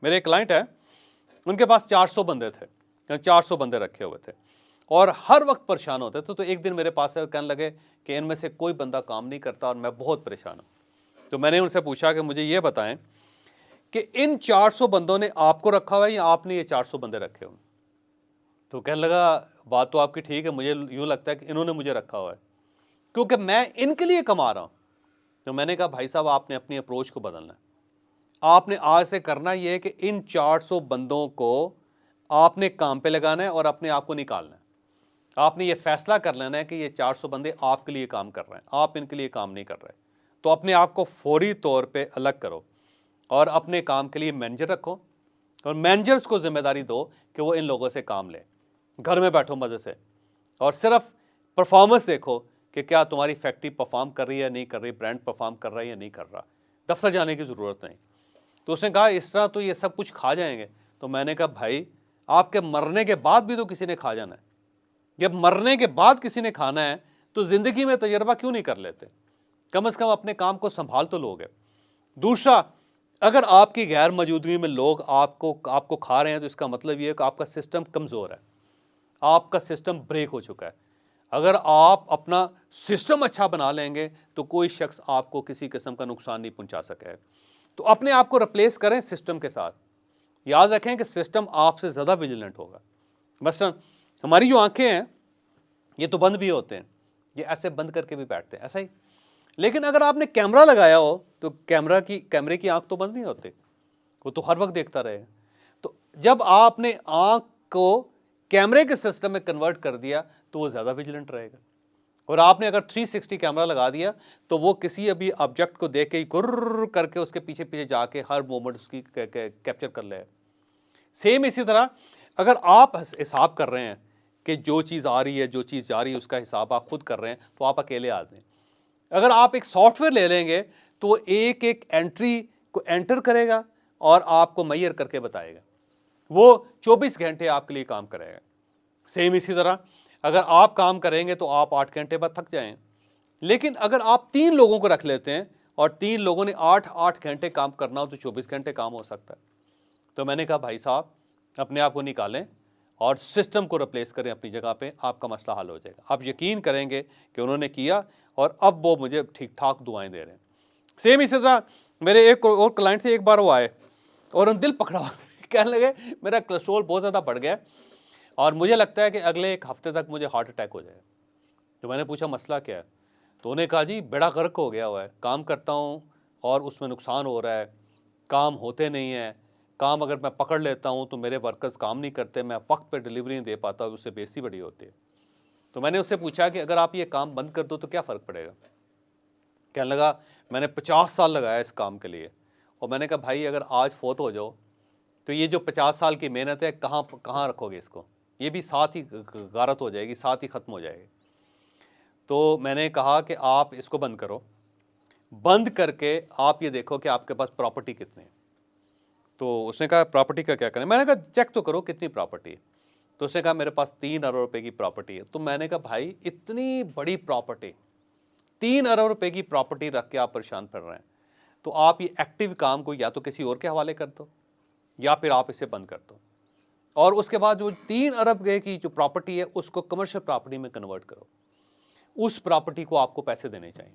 मेरे एक क्लाइंट है, उनके पास 400 बंदे थे, 400 बंदे रखे हुए थे और हर वक्त परेशान होते थे। तो एक दिन मेरे पास कहने लगे कि इनमें से कोई बंदा काम नहीं करता और मैं बहुत परेशान हूँ। तो मैंने उनसे पूछा कि मुझे ये बताएं कि इन 400 बंदों ने आपको रखा हुआ है या आपने ये 400 बंदे रखे हुए? तो कहने लगा बात तो आपकी ठीक है, मुझे यूँ लगता है कि इन्होंने मुझे रखा हुआ है क्योंकि मैं इनके लिए कमा रहा हूँ। तो मैंने कहा भाई साहब, आपने अपनी अप्रोच को बदलना है। आपने आज से करना ये है कि इन 400 बंदों को आपने काम पे लगाना है और अपने आप को निकालना है। आपने ये फैसला कर लेना है कि ये 400 बंदे आपके लिए काम कर रहे हैं, आप इनके लिए काम नहीं कर रहे। तो अपने आप को फौरी तौर पे अलग करो और अपने काम के लिए मैनेजर रखो और मैनेजर्स को जिम्मेदारी दो कि वो इन लोगों से काम ले। घर में बैठो मज़े से और सिर्फ परफॉर्मेंस देखो कि क्या तुम्हारी फैक्ट्री परफॉर्म कर रही है या नहीं कर रही, ब्रांड परफॉर्म कर रहा है या नहीं कर रहा। दफ्तर जाने की ज़रूरत नहीं। तो उसने कहा इस तरह तो ये सब कुछ खा जाएंगे। तो मैंने कहा भाई, आपके मरने के बाद भी तो किसी ने खा जाना है। जब मरने के बाद किसी ने खाना है तो ज़िंदगी में तजर्बा क्यों नहीं कर लेते? कम से कम अपने काम को संभाल तो लोगे। दूसरा, अगर आपकी गैर मौजूदगी में लोग आपको खा रहे हैं तो इसका मतलब ये है कि आपका सिस्टम कमज़ोर है, आपका सिस्टम ब्रेक हो चुका है। अगर आप अपना सिस्टम अच्छा बना लेंगे तो कोई शख्स आपको किसी किस्म का नुकसान नहीं पहुंचा सकेगा। तो अपने आप को रिप्लेस करें सिस्टम के साथ। याद रखें कि सिस्टम आपसे ज़्यादा विजिलेंट होगा। मसलन हमारी जो आंखें हैं ये तो बंद भी होते हैं, ये ऐसे बंद करके भी बैठते हैं ऐसा ही। लेकिन अगर आपने कैमरा लगाया हो तो कैमरे की आंख तो बंद नहीं होती, वो तो हर वक्त देखता रहेगा। तो जब आपने आंख को कैमरे के सिस्टम में कन्वर्ट कर दिया तो वो ज़्यादा विजिलेंट रहेगा। और आपने अगर 360 कैमरा लगा दिया तो वो किसी अभी ऑब्जेक्ट को देख के गुर्र करके उसके पीछे पीछे जाके हर मोमेंट उसकी कैप्चर कर ले। सेम इसी तरह अगर आप हिसाब कर रहे हैं कि जो चीज़ आ रही है, जो चीज़ जा रही है, उसका हिसाब आप खुद कर रहे हैं तो आप अकेले आदमी। अगर आप एक सॉफ्टवेयर ले लेंगे तो एक एक एंट्री को एंटर करेगा और आपको मैयर करके बताएगा, वो 24 घंटे आपके लिए काम करेगा। सेम इसी तरह अगर आप काम करेंगे तो आप 8 घंटे बाद थक जाएं, लेकिन अगर आप 3 लोगों को रख लेते हैं और 3 लोगों ने 8-8 घंटे काम करना हो तो 24 घंटे काम हो सकता है। तो मैंने कहा भाई साहब, अपने आप को निकालें और सिस्टम को रिप्लेस करें अपनी जगह पे, आपका मसला हल हो जाएगा। आप यकीन करेंगे कि उन्होंने किया और अब वो मुझे ठीक ठाक दुआएं दे रहे हैं। सेम इसी तरह मेरे एक और क्लाइंट थे, एक बार वो आए और उन दिल पकड़ा कहने लगे मेरा कोलेस्ट्रॉल बहुत ज़्यादा बढ़ गया और मुझे लगता है कि अगले 1 हफ्ते तक मुझे हार्ट अटैक हो जाएगा। तो मैंने पूछा मसला क्या है? तो उन्होंने कहा जी बेड़ा गर्क हो गया हुआ है, काम करता हूँ और उसमें नुकसान हो रहा है, काम होते नहीं हैं, काम अगर मैं पकड़ लेता हूँ तो मेरे वर्कर्स काम नहीं करते, मैं वक्त पे डिलीवरी नहीं दे पाता, उससे बेइज्जती बड़ी होती है। तो मैंने उससे पूछा कि अगर आप ये काम बंद कर दो तो क्या फ़र्क पड़ेगा? कहने लगा मैंने 50 साल लगाया इस काम के लिए। और मैंने कहा भाई अगर आज फोत हो जाओ तो ये जो 50 साल की मेहनत है कहाँ रखोगे इसको? ये भी साथ ही गारत हो जाएगी, साथ ही ख़त्म हो जाएगी। तो मैंने कहा कि आप इसको बंद करो, बंद करके आप ये देखो कि आपके पास प्रॉपर्टी कितनी है। तो उसने कहा प्रॉपर्टी का क्या करें? मैंने कहा चेक तो करो कितनी प्रॉपर्टी है। तो उसने कहा मेरे पास 3 अरब रुपए की प्रॉपर्टी है। तो मैंने कहा भाई इतनी बड़ी प्रॉपर्टी, 3 अरब रुपए की प्रॉपर्टी रख के आप परेशान कर रहे हैं, तो आप ये एक्टिव काम को या तो किसी और के हवाले कर दो या फिर आप इसे बंद कर दो और उसके बाद जो 3 अरब की जो प्रॉपर्टी है उसको कमर्शियल प्रॉपर्टी में कन्वर्ट करो। उस प्रॉपर्टी को आपको पैसे देने चाहिए।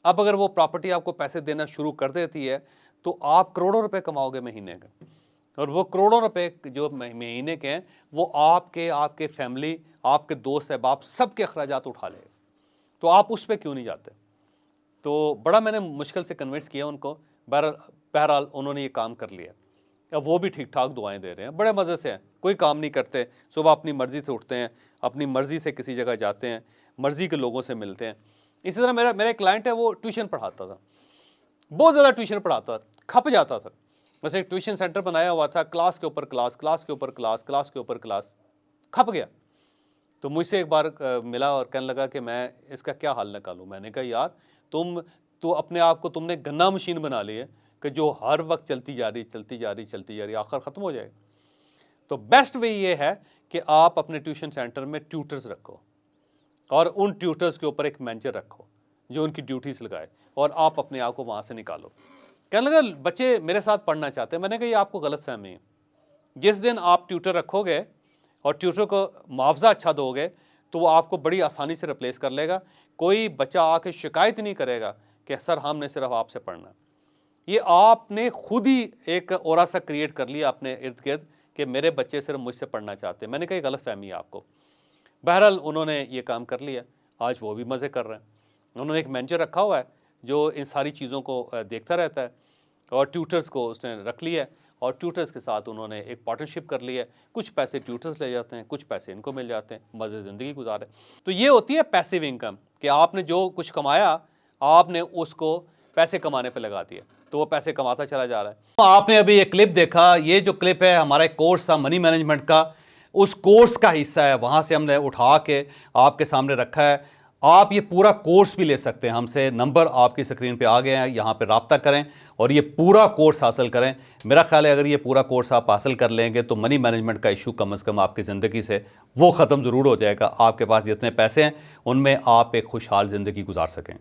अब अगर वो प्रॉपर्टी आपको पैसे देना शुरू कर देती है तो आप करोड़ों रुपए कमाओगे महीने का, और वो करोड़ों रुपए जो महीने के हैं वो आपके फैमिली, आपके दोस्त अहबाब सबके अखराजात उठा लेगा। तो आप उस पर क्यों नहीं जाते? तो बड़ा मैंने मुश्किल से कन्विंस किया उनको। बहरहाल उन्होंने ये काम कर लिया। अब वो भी ठीक ठाक दुआएं दे रहे हैं, बड़े मज़े से हैं, कोई काम नहीं करते, सुबह अपनी मर्ज़ी से उठते हैं, अपनी मर्ज़ी से किसी जगह जाते हैं, मर्ज़ी के लोगों से मिलते हैं। इसी तरह मेरा एक क्लाइंट है, वो ट्यूशन पढ़ाता था, बहुत ज़्यादा ट्यूशन पढ़ाता, खप जाता था। वैसे एक ट्यूशन सेंटर बनाया हुआ था, क्लास के ऊपर क्लास, क्लास के ऊपर क्लास, क्लास के ऊपर क्लास, खप गया। तो मुझसे एक बार मिला और कहने लगा कि मैं इसका क्या हल निकालूं। मैंने कहा यार तो अपने आप को तुमने गन्ना मशीन बना ली है कि जो हर वक्त चलती जा रही, आखिर ख़त्म हो जाए। तो बेस्ट वे ये है कि आप अपने ट्यूशन सेंटर में ट्यूटर्स रखो और उन ट्यूटर्स के ऊपर एक मैनेजर रखो जो उनकी ड्यूटीज़ लगाए और आप अपने आप को वहाँ से निकालो। कहने लगा बच्चे मेरे साथ पढ़ना चाहते हैं। मैंने कहा ये आपको गलत फहमी है। जिस दिन आप ट्यूटर रखोगे और ट्यूटर को मुआवजा अच्छा दोगे तो वो आपको बड़ी आसानी से रिप्लेस कर लेगा। कोई बच्चा आके शिकायत नहीं करेगा कि सर हमने सिर्फ आपसे पढ़ना। ये आपने खुद ही एक औरा सा क्रिएट कर लिया अपने इर्द गिर्द कि मेरे बच्चे सिर्फ मुझसे पढ़ना चाहते हैं। मैंने कहा गलत फहमी है आपको। बहरहाल उन्होंने ये काम कर लिया, आज वो भी मज़े कर रहे हैं। उन्होंने एक मैनेजर रखा हुआ है जो इन सारी चीज़ों को देखता रहता है और ट्यूटर्स को उसने रख लिया है और ट्यूटर्स के साथ उन्होंने एक पार्टनरशिप कर ली है। कुछ पैसे ट्यूटर्स ले जाते हैं, कुछ पैसे इनको मिल जाते हैं, मज़े ज़िंदगी गुजारे। तो ये होती है पैसिव इनकम कि आपने जो कुछ कमाया आपने उसको पैसे कमाने पे लगा दिया तो वो पैसे कमाता चला जा रहा है। तो आपने अभी ये क्लिप देखा, ये जो क्लिप है हमारा एक कोर्स था मनी मैनेजमेंट का, उस कोर्स का हिस्सा है, वहाँ से हमने उठा के आपके सामने रखा है। आप ये पूरा कोर्स भी ले सकते हैं हमसे, नंबर आपकी स्क्रीन पे आ गए हैं, यहाँ पे रब्ता करें और ये पूरा कोर्स हासिल करें। मेरा ख्याल है अगर ये पूरा कोर्स आप हासिल कर लेंगे तो मनी मैनेजमेंट का इशू कम से कम आपकी ज़िंदगी से वो ख़त्म ज़रूर हो जाएगा। आपके पास जितने पैसे हैं उनमें आप एक खुशहाल ज़िंदगी गुजार सकें।